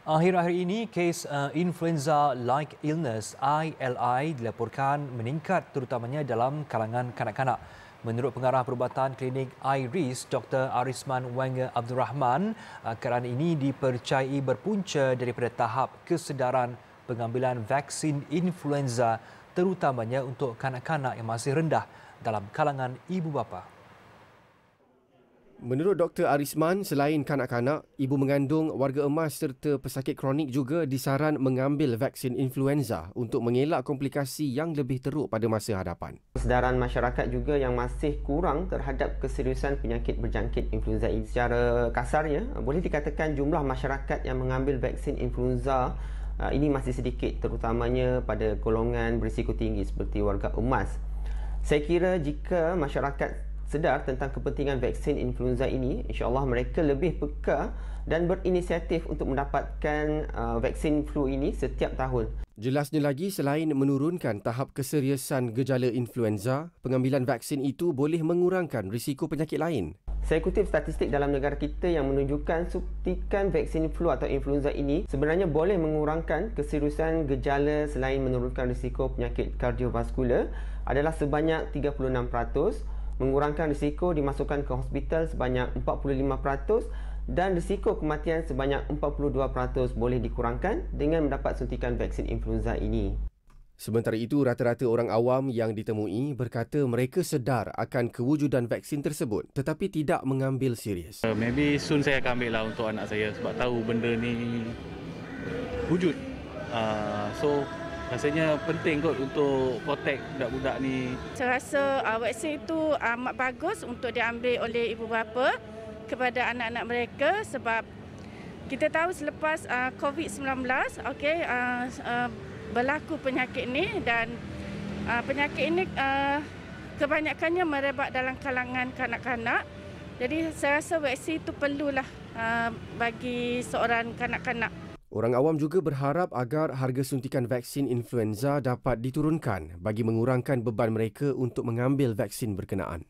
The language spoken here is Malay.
Akhir-akhir ini, kes influenza-like illness (ILI) dilaporkan meningkat terutamanya dalam kalangan kanak-kanak. Menurut pengarah perubatan klinik IRIS, Dr. Arisman Wenger Abdul Rahman, keadaan ini dipercayai berpunca daripada tahap kesedaran pengambilan vaksin influenza terutamanya untuk kanak-kanak yang masih rendah dalam kalangan ibu bapa. Menurut Dr. Arisman, selain kanak-kanak, ibu mengandung, warga emas serta pesakit kronik juga disaran mengambil vaksin influenza untuk mengelak komplikasi yang lebih teruk pada masa hadapan. Kesedaran masyarakat juga yang masih kurang terhadap keseriusan penyakit berjangkit influenza ini. Secara kasarnya, boleh dikatakan jumlah masyarakat yang mengambil vaksin influenza ini masih sedikit, terutamanya pada golongan berisiko tinggi seperti warga emas. Saya kira jika masyarakat sedar tentang kepentingan vaksin influenza ini, insya-Allah mereka lebih peka dan berinisiatif untuk mendapatkan vaksin flu ini setiap tahun. Jelasnya lagi, selain menurunkan tahap keseriusan gejala influenza, pengambilan vaksin itu boleh mengurangkan risiko penyakit lain. Saya kutip statistik dalam negara kita yang menunjukkan suntikan vaksin flu atau influenza ini sebenarnya boleh mengurangkan keseriusan gejala selain menurunkan risiko penyakit kardiovaskular adalah sebanyak 36%, mengurangkan risiko dimasukkan ke hospital sebanyak 45% dan risiko kematian sebanyak 42% boleh dikurangkan dengan mendapat suntikan vaksin influenza ini. Sementara itu, rata-rata orang awam yang ditemui berkata mereka sedar akan kewujudan vaksin tersebut tetapi tidak mengambil serius. Maybe soon saya akan ambil lah untuk anak saya sebab tahu benda ni wujud. So rasanya penting kot untuk protect budak-budak ni. Saya rasa vaksin itu amat bagus untuk diambil oleh ibu bapa kepada anak-anak mereka sebab kita tahu selepas COVID-19 berlaku penyakit ini dan penyakit ini kebanyakannya merebak dalam kalangan kanak-kanak. Jadi saya rasa vaksin itu perlulah bagi seorang kanak-kanak. Orang awam juga berharap agar harga suntikan vaksin influenza dapat diturunkan bagi mengurangkan beban mereka untuk mengambil vaksin berkenaan.